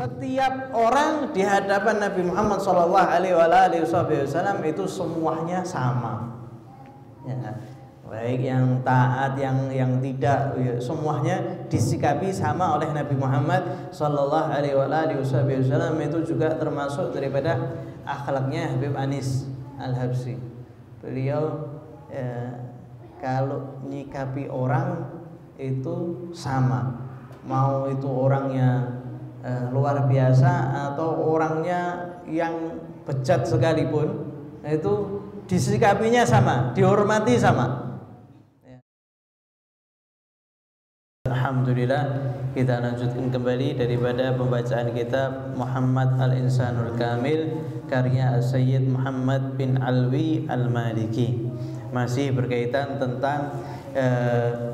setiap orang di hadapan Nabi Muhammad SAW itu semuanya sama. Ya, baik yang taat, yang tidak, ya, semuanya disikapi sama oleh Nabi Muhammad SAW. Itu juga termasuk daripada akhlaknya Habib Anis Al-Habsyi. Beliau kalau menyikapi orang itu sama, mau itu orangnya luar biasa atau orangnya yang bejat sekalipun, itu disikapinya sama, dihormati sama. Alhamdulillah, kita lanjutkan kembali daripada pembacaan kitab Muhammad Al-Insanul Kamil karya Sayyid Muhammad bin Alwi Al-Maliki. Masih berkaitan tentang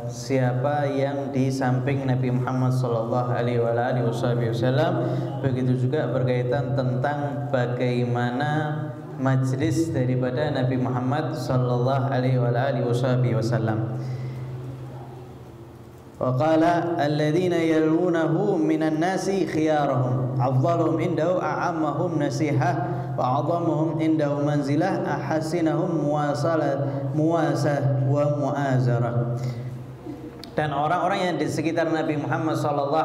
siapa yang di samping Nabi Muhammad SAW. Begitu juga berkaitan tentang bagaimana majlis daripada Nabi Muhammad SAW. Wa qala alladhina yalunahu minan nasi khiyarahum afdaluhum indahu a'ammahum nasihah wa 'azzamuhum indahu manzilah ahsinahum muwasah wa mu'azarah. Dan orang-orang yang di sekitar Nabi Muhammad SAW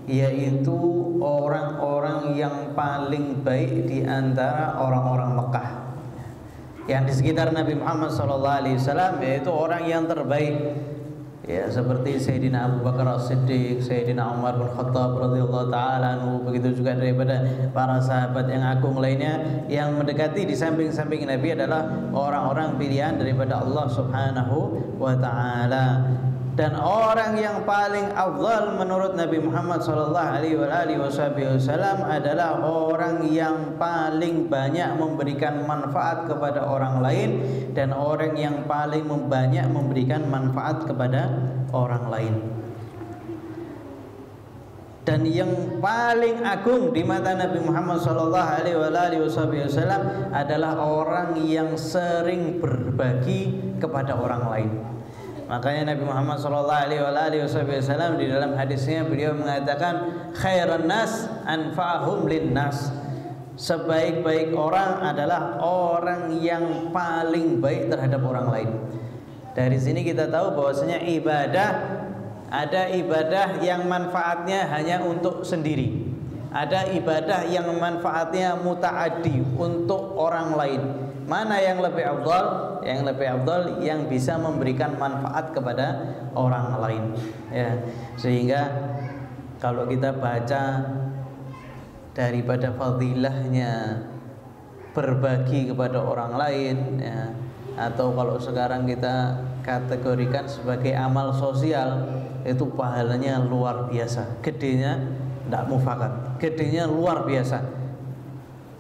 yaitu orang-orang yang paling baik di antara orang-orang Mekah. Yang di sekitar Nabi Muhammad SAW yaitu orang yang terbaik, ya, seperti Sayyidina Abu Bakar As-Siddiq, Sayyidina Umar bin Khattab radhiyallahu ta'ala anhu. Begitu juga daripada para sahabat yang agung lainnya. Yang mendekati di samping-samping Nabi adalah orang-orang pilihan daripada Allah Subhanahu wa ta'ala. Dan orang yang paling afdal menurut Nabi Muhammad SAW adalah orang yang paling banyak memberikan manfaat kepada orang lain dan orang yang paling banyak memberikan manfaat kepada orang lain. Dan yang paling agung di mata Nabi Muhammad SAW adalah orang yang sering berbagi kepada orang lain. Makanya Nabi Muhammad SAW di dalam hadisnya beliau mengatakan khairan nas anfa'hum linnas. Sebaik-baik orang adalah orang yang paling baik terhadap orang lain. Dari sini kita tahu bahwasanya ibadah, ada ibadah yang manfaatnya hanya untuk sendiri, ada ibadah yang manfaatnya muta'addi untuk orang lain. Mana yang lebih afdal? Yang lebih afdal yang bisa memberikan manfaat kepada orang lain, ya. Sehingga kalau kita baca daripada fadilahnya berbagi kepada orang lain, ya, atau kalau sekarang kita kategorikan sebagai amal sosial, itu pahalanya luar biasa, gedenya, tidak mufakat, gedenya luar biasa.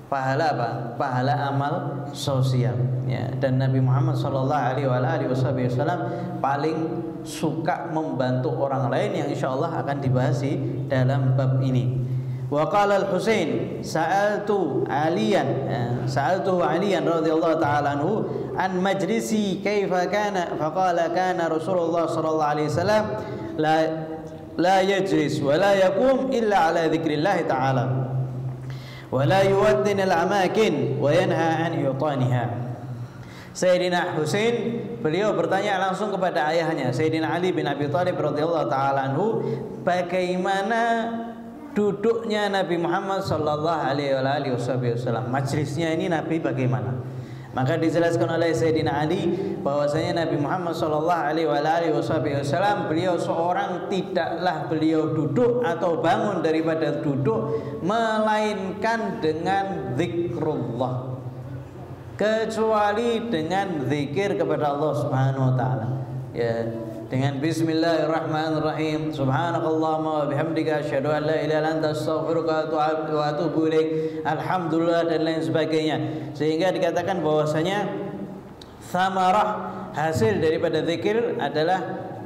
Pahala apa? Pahala amal sosial, ya. Dan Nabi Muhammad SAW paling suka membantu orang lain, yang insya Allah akan dibahas di dalam bab ini. Wa qala al-Husain sa'altu Aliyan radhiyallahu ta'ala anhu an majlisi kaifa kana faqala kana Rasulullah sallallahu alaihi wasallam la yajlis wa la yaqum illa ala dzikrillah ta'ala wa la yuwaddin al-amakin wa yanha an yutaniha. Sayyidina Husain beliau bertanya langsung kepada ayahnya Sayyidina Ali bin Abi Thalib radhiyallahu ta'ala anhu, bagaimana duduknya Nabi Muhammad sallallahu alaihi wasallam, majlisnya ini Nabi bagaimana? Maka dijelaskan oleh Sayyidina Ali bahwasanya Nabi Muhammad sallallahu alaihi wasallam beliau seorang tidaklah beliau duduk atau bangun daripada duduk melainkan dengan zikrullah, kecuali dengan zikir kepada Allah Subhanahu wa taala, ya, dengan bismillahirrahmanirrahim, subhanakallahumma wa bihamdika asyhadu an la ilaha illa anta astaghfiruka wa atubu ilaik, alhamdulillah, dan lain sebagainya. Sehingga dikatakan bahwasanya thamarah, hasil daripada zikir adalah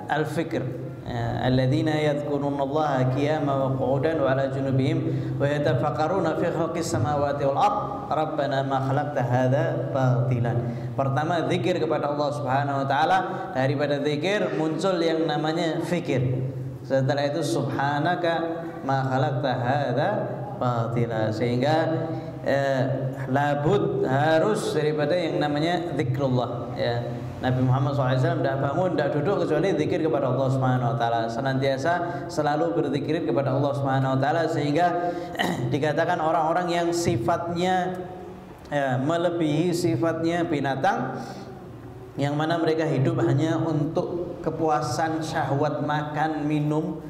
al-fikr. Alladzina yadhkurunallaha qiyaman wa qu'udan wa 'ala junubihim wa yatafakkaruna fi khalqis samawati wal ard rabbana ma khalaqta hadza batilan. Pertama zikir kepada Allah Subhanahu wa taala, daripada zikir muncul yang namanya fikir. Setelah itu subhanaka ma khalaqta hadza batila. Sehingga labud harus daripada yang namanya zikrullah ya. Nabi Muhammad SAW tidak bangun, tidak duduk kecuali zikir kepada Allah Subhanahu Wa Taala. Senantiasa selalu berzikir kepada Allah Subhanahu Wa Taala, sehingga dikatakan orang-orang yang sifatnya melebihi sifatnya binatang, yang mana mereka hidup hanya untuk kepuasan syahwat makan minum,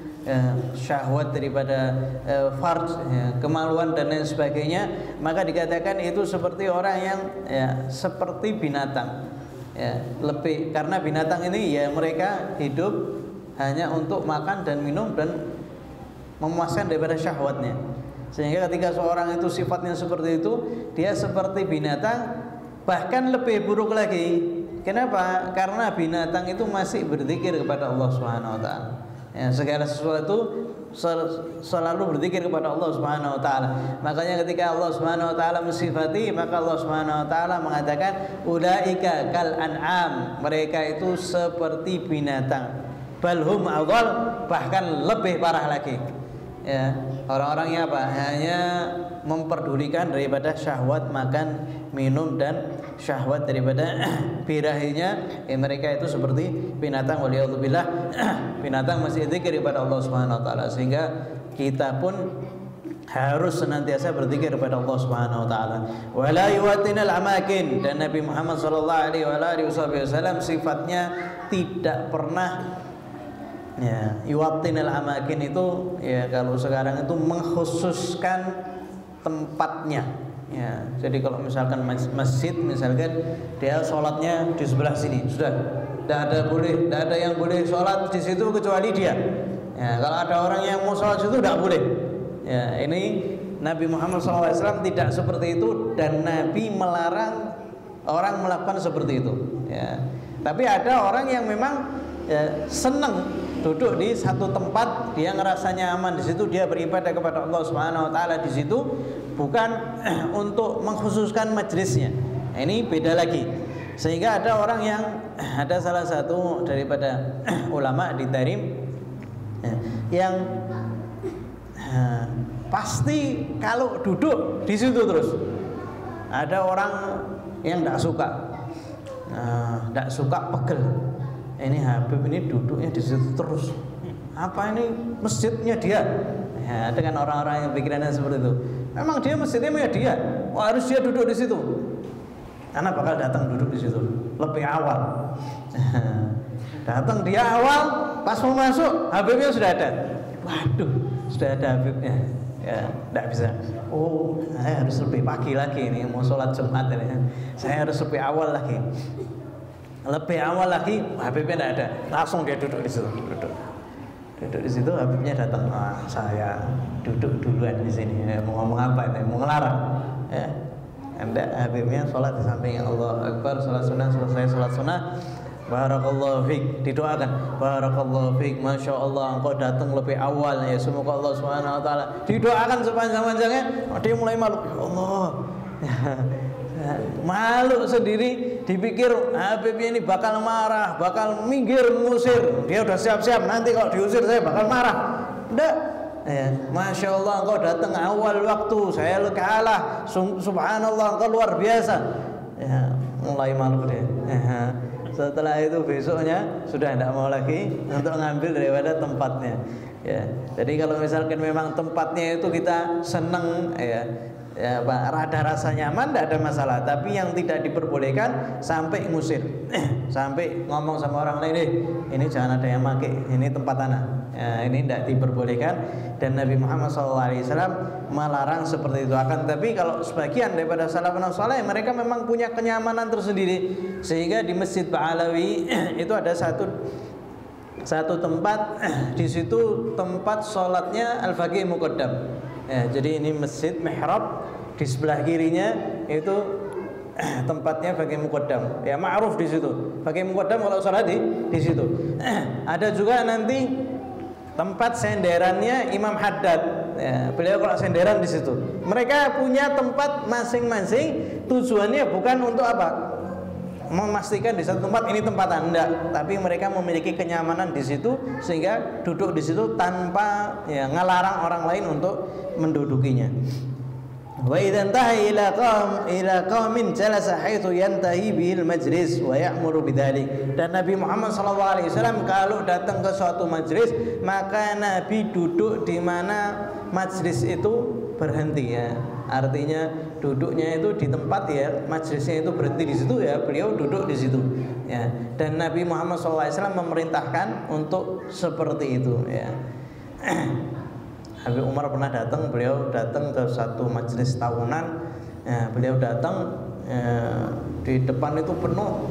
syahwat daripada farj, kemaluan dan lain sebagainya, maka dikatakan itu seperti orang yang seperti binatang. Lebih karena binatang ini ya mereka hidup hanya untuk makan dan minum dan memuaskan daripada syahwatnya. Sehingga ketika seorang itu sifatnya seperti itu, dia seperti binatang, bahkan lebih buruk lagi. Kenapa? Karena binatang itu masih berzikir kepada Allah Subhanahu Wa Taala. Segala sesuatu selalu berzikir kepada Allah Subhanahu Wa Taala. Makanya ketika Allah Subhanahu Wa Taala mensifati, maka Allah Subhanahu Wa Taala mengatakan ulaika kal an'am, mereka itu seperti binatang, balhum adhal, bahkan lebih parah lagi. Ya, orang-orangnya apa? Hanya memperdulikan daripada syahwat makan minum dan syahwat daripada birahinya. Mereka itu seperti binatang, waliyadzubillah. Binatang masih zikir kepada Allah Subhanahu Wa Taala, sehingga kita pun harus senantiasa berzikir kepada Allah Subhanahu Wa Taala. Wala yuwatinal amakin, dan Nabi Muhammad sallallahu alaihi wasallam sifatnya tidak pernah yuwatinal amakin itu kalau sekarang itu mengkhususkan tempatnya. Jadi kalau misalkan masjid, misalkan dia sholatnya di sebelah sini, sudah tidak ada yang boleh sholat di situ kecuali dia. Kalau ada orang yang mau sholat di situ tidak boleh. Ini Nabi Muhammad SAW tidak seperti itu, dan Nabi melarang orang melakukan seperti itu. Tapi ada orang yang memang senang duduk di satu tempat, dia ngerasanya aman di situ, dia beribadah kepada Allah Subhanahu Wa Taala di situ, bukan untuk mengkhususkan majelisnya. Ini beda lagi. Sehingga ada orang yang ada salah satu daripada ulama di Tarim yang pasti kalau duduk di situ terus. Ada orang yang tidak suka pegel. Ini Habib ini duduknya di situ terus. Apa ini masjidnya dia? Dengan orang-orang yang pikirannya seperti itu. Memang dia masjidnya dia. Harus dia duduk di situ. Karena bakal datang duduk di situ lebih awal. Datang dia awal, pas mau masuk Habibnya sudah ada. Waduh, sudah ada Habibnya. Tidak bisa. Oh, saya harus lebih pagi lagi ini mau sholat Jumat ini. Saya harus lebih awal lagi. Lebih awal lagi Habibnya tidak ada. Langsung dia duduk di situ. Duduk di situ, Habibnya datang. Saya duduk duluan di sini. Mau ngomong apa ini? Mau ngelarang? Anda Habibnya sholat di samping Allah Akbar, sholat sunnah, selesai sholat sunnah, barakallahu fiik, didoakan, barakallahu fiik, masya Allah engkau datang lebih awal, ya semoga Allah Subhanahu Wa Taala, didoakan sepanjang-panjangnya. Dia mulai malu, ya Allah, malu sendiri, dipikir Habibnya ini bakal marah, bakal minggir, ngusir. Dia udah siap-siap, nanti kalau diusir saya bakal marah. Enggak. Masya Allah engkau datang awal waktu, saya kalah, subhanallah engkau luar biasa. Mulai malu dia. Setelah itu besoknya sudah tidak mau lagi untuk ngambil daripada tempatnya. Jadi kalau misalkan memang tempatnya itu kita seneng, rada rasa nyaman, tidak ada masalah. Tapi yang tidak diperbolehkan sampai ngusir, sampai ngomong sama orang lain, ini jangan ada yang pakai, ini tempat anak. Ini tidak diperbolehkan, dan Nabi Muhammad SAW melarang seperti itu. Akan tapi kalau sebagian daripada salafun saleh, mereka memang punya kenyamanan tersendiri, sehingga di Masjid Ba'alawi itu ada satu tempat, di situ tempat sholatnya Al-Faqih Muqaddam. Jadi ini masjid mihrab, di sebelah kirinya itu tempatnya Faqih Muqaddam. Ma'ruf di situ. Faqih Muqaddam kalau sholat di situ. Ada juga nanti tempat senderannya Imam Haddad. Beliau kalau senderan di situ. Mereka punya tempat masing-masing, tujuannya bukan untuk apa? memastikan di satu tempat ini tempat Anda, tapi mereka memiliki kenyamanan di situ sehingga duduk di situ tanpa ya ngelarang orang lain untuk mendudukinya. Wa idza intaha ila qaumin jalasa haitsu yantahi bihil majlis wa ya'muru bidzalik. Dan Nabi Muhammad SAW kalau datang ke suatu majlis, maka Nabi duduk di mana majlis itu berhenti ya. Artinya duduknya itu di tempat ya, majlisnya itu berhenti di situ ya, beliau duduk di situ ya. Dan Nabi Muhammad SAW memerintahkan untuk seperti itu ya. Habib Umar pernah datang, beliau datang ke satu majelis tahunan ya, beliau datang di depan itu penuh,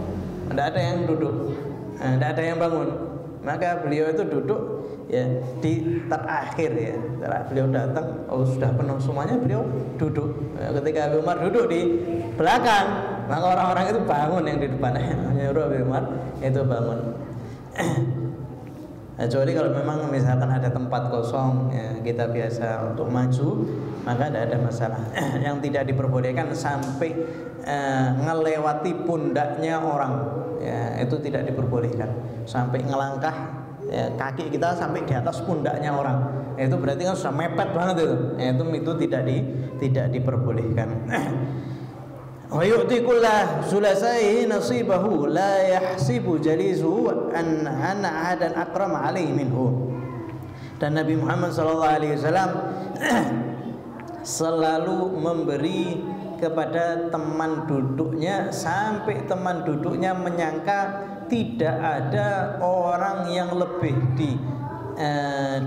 tidak ada yang duduk, tidak ada yang bangun, maka beliau itu duduk ya di terakhir ya. Setelah beliau datang, oh sudah penuh semuanya, beliau duduk ya, ketika Habib Umar duduk di belakang, maka orang-orang itu bangun yang di depan, nyuruh Habib Umar itu bangun. Kecuali kalau memang misalkan ada tempat kosong ya, kita biasa untuk maju, maka tidak ada masalah. Yang tidak diperbolehkan sampai ngelewati pundaknya orang ya, itu tidak diperbolehkan. Sampai ngelangkah ya, kaki kita sampai di atas pundaknya orang, itu berarti kan sudah mepet banget itu ya, itu tidak diperbolehkan. Wa yu'ti kullah sulasaihi nasibahu la yahsibu jalisuhu anna ahadan akram alaihi minhu. Dan Nabi Muhammad SAW selalu memberi kepada teman duduknya sampai teman duduknya menyangka tidak ada orang yang lebih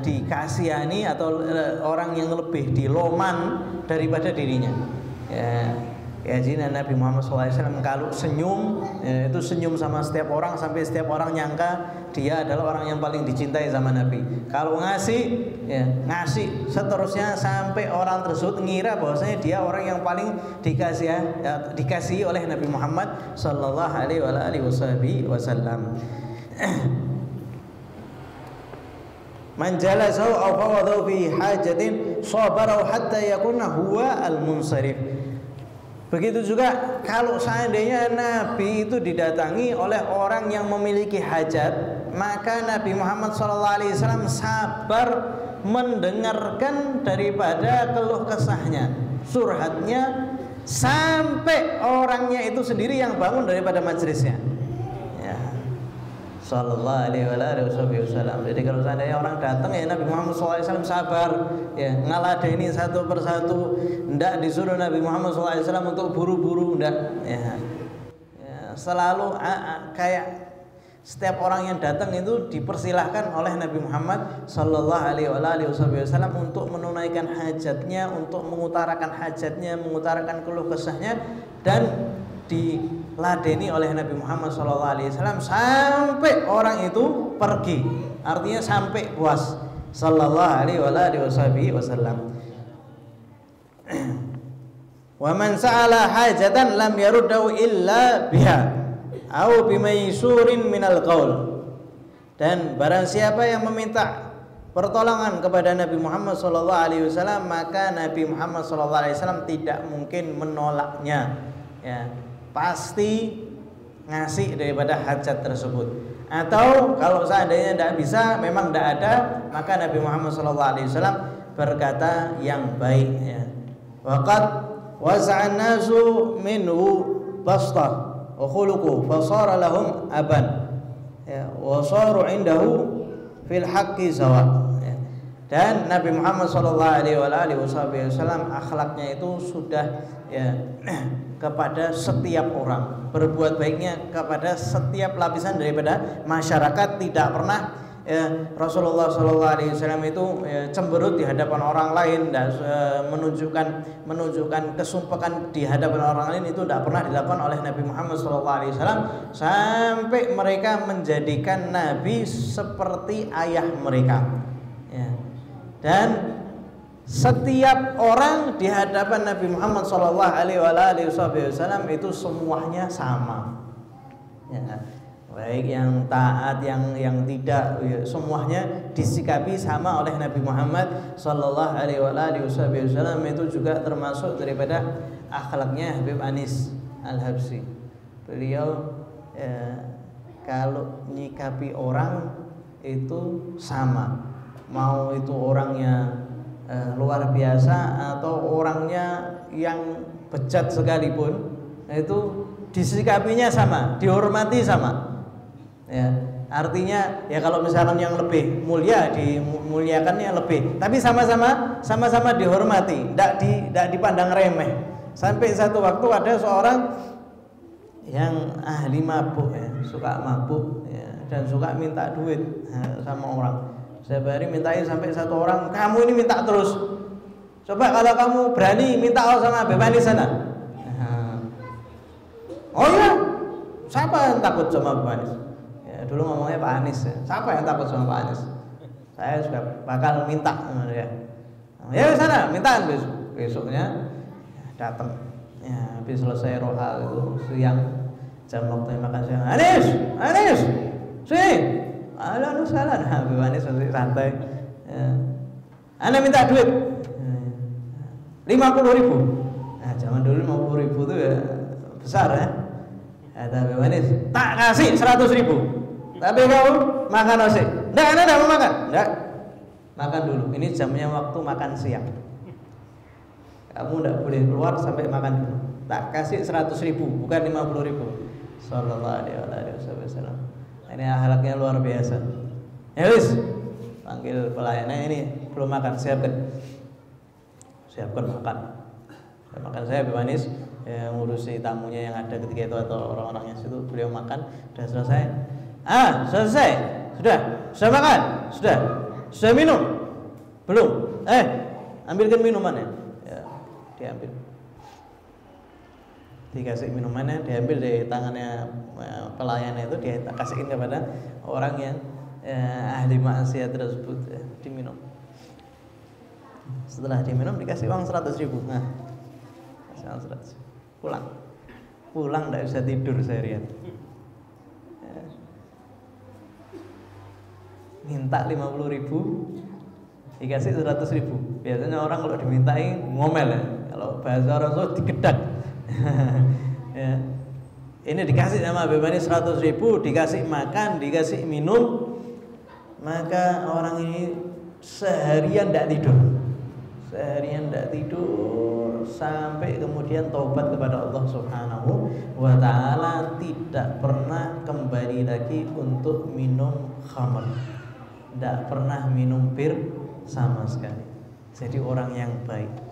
dikasihani atau orang yang lebih diloman daripada dirinya ya. Ya, jadi Nabi Muhammad SAW kalau senyum ya, itu senyum sama setiap orang sampai setiap orang nyangka dia adalah orang yang paling dicintai sama Nabi. Kalau ngasih ya, ngasih seterusnya sampai orang tersebut ngira bahwasanya dia orang yang paling dikasihi oleh Nabi Muhammad sallallahu alaihi wasallam. Man jalasahu aw fawadahu fi hajatin sabarahu hatta yakuna huwa al-munsarif. Begitu juga kalau seandainya Nabi itu didatangi oleh orang yang memiliki hajat, maka Nabi Muhammad SAW sabar mendengarkan daripada keluh kesahnya, surhatnya, sampai orangnya itu sendiri yang bangun daripada majelisnya. Ya. Sallallahu alaihi wasallam. Jadi kalau seandainya orang datang ya Nabi Muhammad SAW sabar ya, ngaladeni satu persatu, ndak disuruh Nabi Muhammad SAW untuk buru-buru, ndak ya. Ya, selalu kayak setiap orang yang datang itu dipersilahkan oleh Nabi Muhammad Sallallahu Alaihi Wasallam untuk menunaikan hajatnya, untuk mengutarakan hajatnya, mengutarakan keluh kesahnya, dan diladeni oleh Nabi Muhammad SAW sampai orang itu pergi, artinya sampai puas. Sallallahu alaihi wasallam. Wa man sa'ala hajatan lam yaruddahu illa biha au bimaisurin minal qaul. Dan barang siapa yang meminta pertolongan kepada Nabi Muhammad SAW, maka Nabi Muhammad SAW tidak mungkin menolaknya ya, pasti ngasih daripada hajat tersebut. Atau kalau seandainya tidak bisa, memang tidak ada, maka Nabi Muhammad SAW berkata yang baik ya. Waqad wasa'an nasu minhu bastah wa khuluquhu fasara lahum aban ya, wa saru indahu fil haqqi sawa ya. Dan Nabi Muhammad SAW akhlaknya itu sudah ya kepada setiap orang, berbuat baiknya kepada setiap lapisan daripada masyarakat. Tidak pernah ya, Rasulullah SAW itu ya, cemberut di hadapan orang lain dan menunjukkan kesumpahan di hadapan orang lain, itu tidak pernah dilakukan oleh Nabi Muhammad SAW sampai mereka menjadikan Nabi seperti ayah mereka ya. Dan setiap orang di hadapan Nabi Muhammad SAW itu semuanya sama ya. Baik yang taat, yang tidak, ya, semuanya disikapi sama oleh Nabi Muhammad SAW. Itu juga termasuk daripada akhlaknya Habib Anis Al-Habsyi. Beliau kalau nyikapi orang itu sama, mau itu orangnya luar biasa atau orangnya yang bejat sekalipun, itu disikapinya sama, dihormati sama. Ya, artinya ya kalau misalkan yang lebih mulia dimuliakannya lebih, tapi sama-sama dihormati, tidak dipandang remeh. Sampai satu waktu ada seorang yang ahli mabuk, ya, suka mabuk, ya, dan suka minta duit sama orang. Setiap hari mintain, sampai satu orang, kamu ini minta terus. Coba kalau kamu berani minta sama Bebani sana. Oh iya, siapa yang takut sama Pak Anies? Ya, dulu ngomongnya Pak Anies. Ya. Siapa yang takut sama Pak Anies? Saya juga bakal minta sama dia. Ya sana, mintaan besoknya datang. Ya, habis selesai rohal itu siang, jam waktu makan siang. Anies, sini. Halo, salah. Nah, Pak Anies masih santai. Ya. Anda minta duit 50.000. Nah, zaman dulu 50.000 itu ya besar ya. Kata Pak Anies, tak kasih 100.000. Tapi kau makan nasi. Enggak mau makan. Enggak. Makan dulu. Ini jamnya waktu makan siang. Kamu enggak boleh keluar sampai makan dulu. Tak kasih 100.000, bukan 50.000. Sallallahu alaihi wasallam. Ini akhlaknya luar biasa. Ya wis, panggil pelayannya, ini belum makan, siapkan makan. Makan saya Pak Anies ngurusi tamunya yang ada ketika itu atau orang-orang yang situ. Beliau makan, sudah selesai. Selesai. Sudah makan? Sudah minum? Belum. Ambilkan minumannya. Ya, diambil. Dikasih minumannya, diambil dari tangannya pelayannya itu, dia kasihkan kepada orang yang ahli maksiat tersebut, diminum. Setelah diminum dikasih uang 100.000. Nah, kasih uang 100. Pulang tidak bisa tidur seharian. Minta 50.000, dikasih 100.000. Biasanya orang kalau dimintai ngomel ya. Kalau bahasa orang Solo digedak. Ya. Ini dikasih sama Bebani 100.000, dikasih makan, dikasih minum, maka orang ini seharian tidak tidur sampai kemudian taubat kepada Allah Subhanahu wa ta'ala, tidak pernah kembali lagi untuk minum khamr, tidak pernah minum bir sama sekali. Jadi orang yang baik.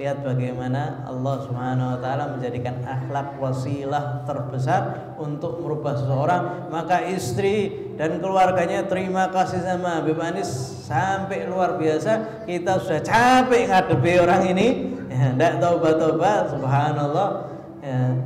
Lihat bagaimana Allah Subhanahu wa ta'ala menjadikan akhlak wasilah terbesar untuk merubah seseorang. Maka istri dan keluarganya terima kasih sama Habib Anies sampai luar biasa. Kita sudah capek ngadepi orang ini, tidak taubat-taubat. Subhanallah,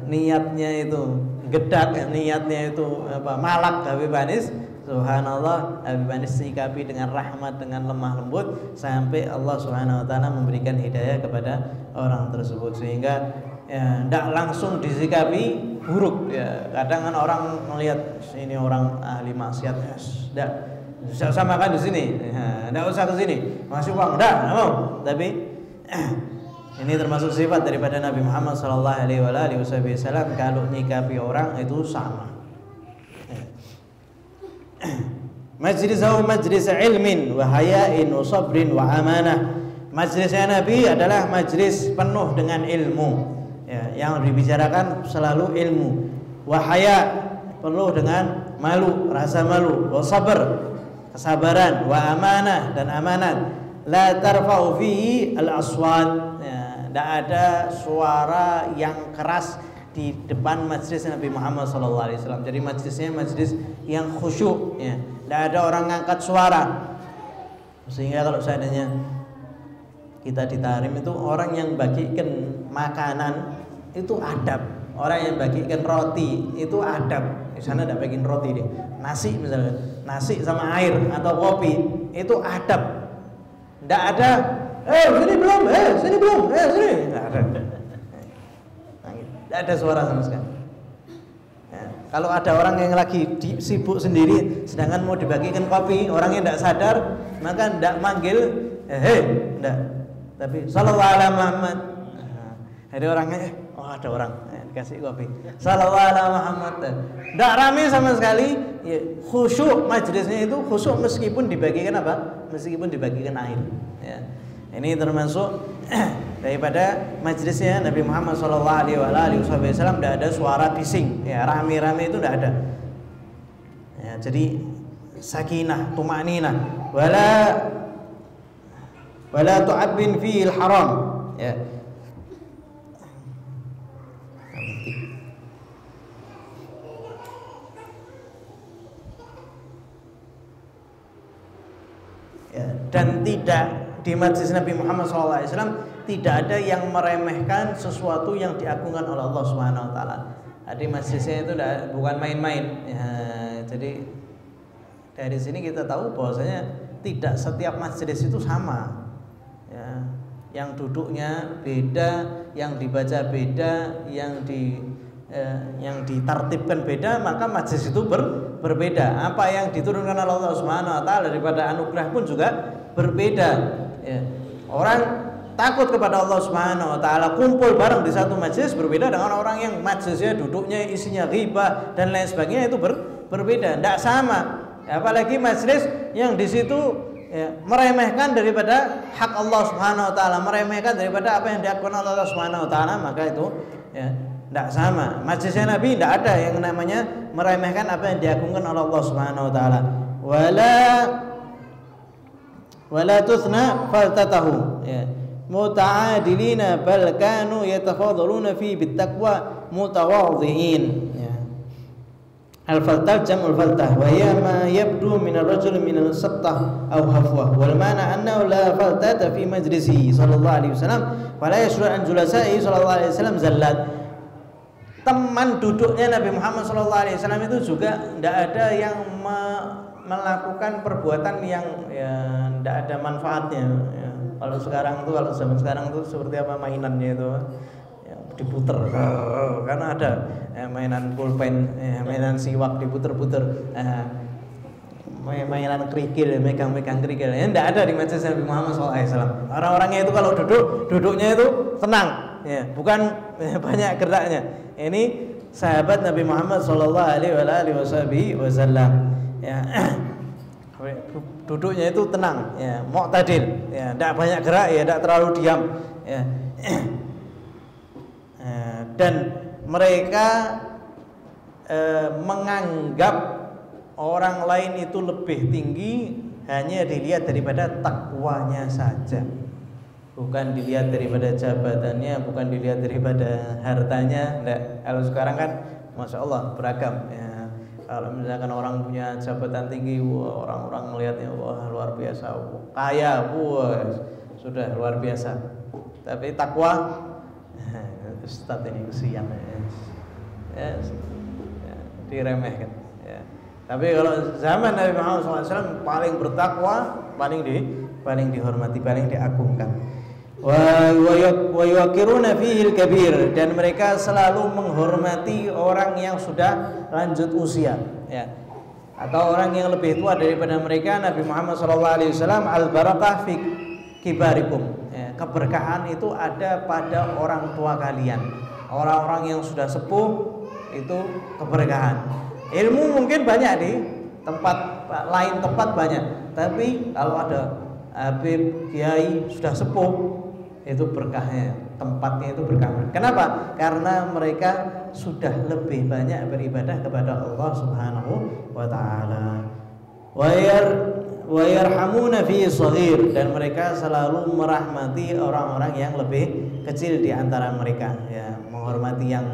niatnya itu gedak, niatnya itu malak Habib Anies. Subhanallah, Habib Anies sikapi dengan rahmat, dengan lemah lembut, sampai Allah Subhanahu wa ta'ala memberikan hidayah kepada orang tersebut, sehingga tidak langsung disikapi buruk. Ya, kadang kan orang melihat ini orang ahli maksiat, tidak usah makan di sini, tidak usah ke sini, masih uang, tidak mau. Tapi ini termasuk sifat daripada Nabi Muhammad sallallahu alaihi wasallam, kalau nyikapi orang itu sama. Majlisahu majlis ilmin wa haya'in wa sabrin wa amanah. Majlisnya Nabi adalah majlis penuh dengan ilmu, ya, yang dibicarakan selalu ilmu. Wa haya, penuh dengan malu, rasa malu. Wa sabr, kesabaran. Wa amanah, dan amanat. La tarfa'u fihi al-aswat, tidak ada suara yang keras di depan majlis Nabi Muhammad SAW. Jadi majlisnya majlis yang khusyuk, ya. Tidak ada orang ngangkat suara. Sehingga kalau seandainya kita ditarim itu, orang yang bagikan makanan itu adab. Orang yang bagikan roti itu adab. Di sana tidak bagiin roti deh. Nasi misalnya, nasi sama air atau kopi itu adab. Tidak ada, sini belum, sini belum, sini. Tidak ada. Tidak ada suara sama sekali. Ya, kalau ada orang yang lagi sibuk sendiri, sedangkan mau dibagikan kopi, orangnya tidak sadar, maka tidak manggil, tidak. Tapi sallallahu alaihi Muhammad. Jadi orangnya, oh ada orang, kasih kopi. Sallallahu alaihi Muhammad. Tidak rame sama sekali, ya, khusyuk majlisnya itu khusyuk meskipun dibagikan apa? Meskipun dibagikan air. Ya. Ini termasuk daripada majlisnya Nabi Muhammad Sallallahu Alaihi Wasallam. Tidak ada suara bising, ya, rame-rame itu tidak ada. Ya, jadi sakinah, tumaninah, wala tu'abbin fil haram. Ya. Ya, dan tidak di majlis Nabi Muhammad SAW tidak ada yang meremehkan sesuatu yang diagungkan oleh Allah Subhanahu Wa Taala. Di majlisnya itu bukan main-main. Ya, jadi dari sini kita tahu bahwasanya tidak setiap majlis itu sama. Ya, yang duduknya beda, yang dibaca beda, yang ditartibkan beda, maka majlis itu berbeda. Apa yang diturunkan oleh Allah Subhanahu Wa Taala daripada anugerah pun juga berbeda. Ya. Orang takut kepada Allah Subhanahu Wa Taala kumpul bareng di satu majlis berbeda dengan orang yang majlisnya duduknya isinya ghibah dan lain sebagainya, itu berbeda, tidak sama. Ya, apalagi majlis yang di situ ya, meremehkan daripada hak Allah Subhanahu Wa Taala, meremehkan daripada apa yang dilakukan oleh Allah Subhanahu Wa Taala, maka itu ya tidak sama. Majlisnya Nabi tidak ada yang namanya meremehkan apa yang diagungkan oleh Allah Subhanahu Wa Taala. Wala tuthna faltatahu, ya, muta'adilina bal kanu yatafadhaluna fi bittaqwa mutawadhi'in. Ya. Al-faltah jam'ul faltah wa hiya ma yabdu min ar-rajul min al-sattah aw hafwa, wal ma'na annahu la faltata fi majlisihi sallallahu alaihi wasallam wa la yashru' an julasa'i sallallahu alaihi wasallam zallat. Teman duduknya Nabi Muhammad sallallahu alaihi wasallam itu juga tidak ada yang melakukan perbuatan yang ya tidak ada manfaatnya. Ya. Kalau sekarang tuh, kalau zaman sekarang tuh seperti apa mainannya itu, ya, diputer, karena ada ya, mainan pulpen, ya, mainan siwak diputer-puter, mainan kerikil, megang-megang kerikil. Ya, tidak ada di majlis Nabi Muhammad SAW. Orang-orangnya itu kalau duduknya itu tenang, ya, bukan banyak geraknya. Ini sahabat Nabi Muhammad Sallallahu Alaihi Wasallam. Ya, duduknya itu tenang, ya, mu'tadil, ya, tidak banyak gerak, ya, tidak terlalu diam, ya. Dan mereka menganggap orang lain itu lebih tinggi hanya dilihat daripada takwanya saja, bukan dilihat daripada jabatannya, bukan dilihat daripada hartanya. Nah, kalau sekarang kan Masya Allah beragam, ya. Kalau misalkan orang punya jabatan tinggi, wah, orang-orang melihatnya wah luar biasa, wah, kaya, wah sudah luar biasa. Tapi takwa, Ustaz ini kesian, ya, diremehkan. Ya. Tapi kalau zaman Nabi Muhammad SAW paling bertakwa, paling dihormati, paling diagungkan. Wa yuqiruna fihi al-kabir, dan mereka selalu menghormati orang yang sudah lanjut usia, ya, atau orang yang lebih tua daripada mereka. Nabi Muhammad SAW, al-barakah fi kibarikum, ya, keberkahan itu ada pada orang tua kalian. Orang-orang yang sudah sepuh itu keberkahan. Ilmu mungkin banyak di tempat lain, tempat banyak, tapi kalau ada habib, kiai sudah sepuh, itu berkahnya, tempatnya itu berkah. Kenapa? Karena mereka sudah lebih banyak beribadah kepada Allah Subhanahu wa Ta'ala. Wa yarhamuna fi shaghir, dan mereka selalu merahmati orang-orang yang lebih kecil di antara mereka, ya, menghormati yang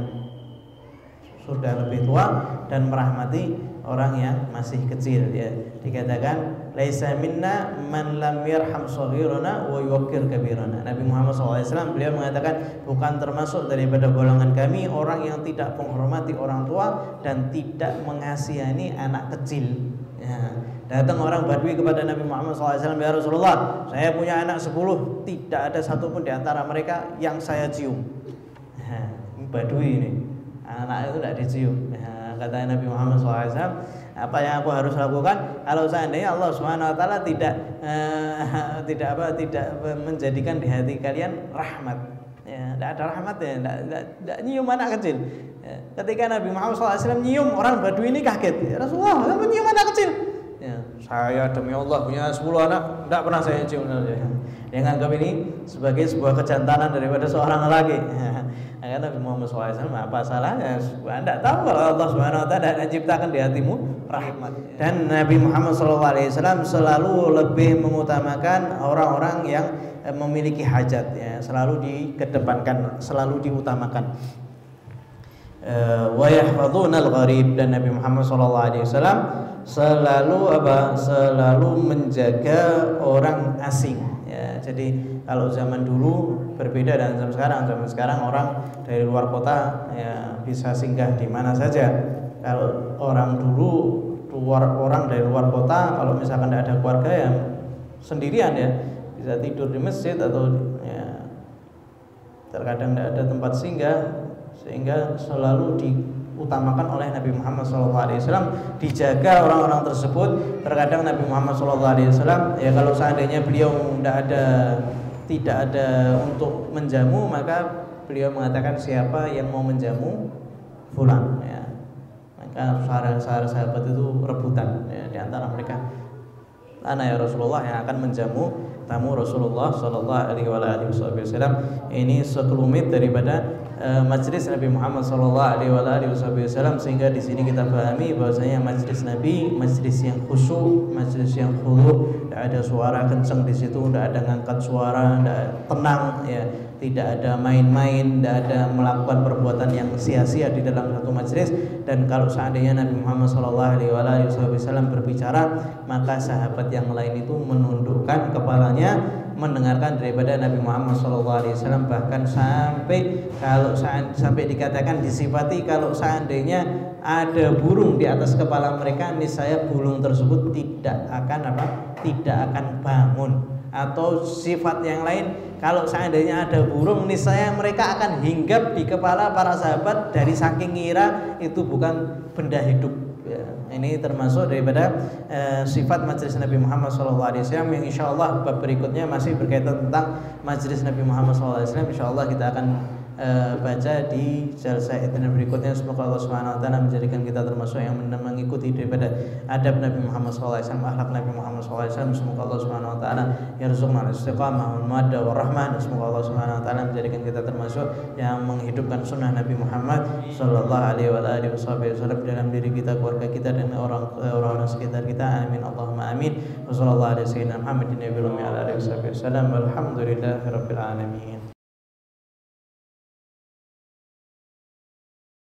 sudah lebih tua dan merahmati orang yang masih kecil, ya. Dikatakan laisa minna man lam yarham shaghirana wa yuqir kabirana. Nabi Muhammad SAW beliau mengatakan bukan termasuk daripada golongan kami orang yang tidak menghormati orang tua dan tidak mengasihani anak kecil, ya. Datang orang Badui kepada Nabi Muhammad SAW, ya Rasulullah, saya punya anak 10, tidak ada satupun di antara mereka yang saya cium. Nah, Badui ini anak itu tidak dicium. Nah, kata Nabi Muhammad SAW, apa yang aku harus lakukan kalau seandainya Allah Subhanahu Wa Taala tidak menjadikan di hati kalian rahmat, ya, tidak ada rahmatnya, tidak nyium anak kecil. Ya, ketika Nabi Muhammad SAW nyium, orang Badui ini kaget. Ya, Rasulullah, kamu nyium anak kecil? Ya, saya demi Allah punya 10 anak, tidak pernah saya cium. Dia menganggap ini sebagai sebuah kejantanan daripada seorang lelaki. Ya, Nabi Muhammad SAW apa salahnya? Anda tahu kalau Allah Subhanahu Wa Taala menciptakan di hatimu rahmat. Dan Nabi Muhammad SAW selalu lebih mengutamakan orang-orang yang memiliki hajat, ya, selalu dikedepankan, selalu diutamakan. Wa yahfadzuna al-gharib, dan Nabi Muhammad SAW selalu menjaga orang asing. Ya, jadi kalau zaman dulu berbeda dengan zaman sekarang. Zaman sekarang orang dari luar kota ya bisa singgah di mana saja. Kalau orang dulu orang dari luar kota, kalau misalkan tidak ada keluarga ya sendirian ya, bisa tidur di masjid atau ya terkadang tidak ada tempat singgah, sehingga selalu diutamakan oleh Nabi Muhammad SAW, dijaga orang-orang tersebut. Terkadang Nabi Muhammad SAW ya kalau seandainya beliau tidak ada untuk menjamu, maka beliau mengatakan siapa yang mau menjamu fulan, ya. Maka sahabat itu rebutan ya, di antara mereka, ana ya Rasulullah yang akan menjamu tamu Rasulullah Sallallahu Alaihi Wasallam. Ini sekelumit daripada majlis Nabi Muhammad Sallallahu Alaihi Wasallam, sehingga di sini kita pahami bahwasanya majlis Nabi majlis yang khusyuk, majlis yang khudu', tidak ada suara kencang di situ, tidak ada ngangkat suara, tidak tenang, ya, tidak ada main-main, tidak ada melakukan perbuatan yang sia-sia di dalam satu majlis. Dan kalau seandainya Nabi Muhammad Sallallahu Alaihi Wasallam berbicara, maka sahabat yang lain itu menundukkan kepalanya mendengarkan daripada Nabi Muhammad SAW. Bahkan sampai dikatakan, disifati kalau seandainya ada burung di atas kepala mereka, niscaya burung tersebut tidak akan bangun. Atau sifat yang lain, kalau seandainya ada burung, niscaya mereka akan hinggap di kepala para sahabat dari saking ngira itu bukan benda hidup. Ya, ini termasuk daripada sifat majlis Nabi Muhammad SAW yang insyaallah bab berikutnya masih berkaitan tentang majlis Nabi Muhammad SAW. Insyaallah kita akan baca di jalsa berikutnya. Semoga Allah Subhanahu Wa Taala menjadikan kita termasuk yang mengikuti daripada adab Nabi Muhammad SAW, akhlak Nabi Muhammad SAW. Semoga Allah Subhanahu Wa Taala yarzuqna al-istiqamah wal mawaddah war rahmah. Semoga Allah Subhanahu Wa Taala menjadikan kita termasuk yang menghidupkan sunnah Nabi Muhammad Sallallahu Alaihi Wasallam dalam diri kita, keluarga kita, dan orang-orang sekitar kita. Amin Allahumma amin. Wassallallahu alaihi wasallam Muhammadin nabiyil ummi ala alihi wasallam. Walhamdulillahirabbil alamin.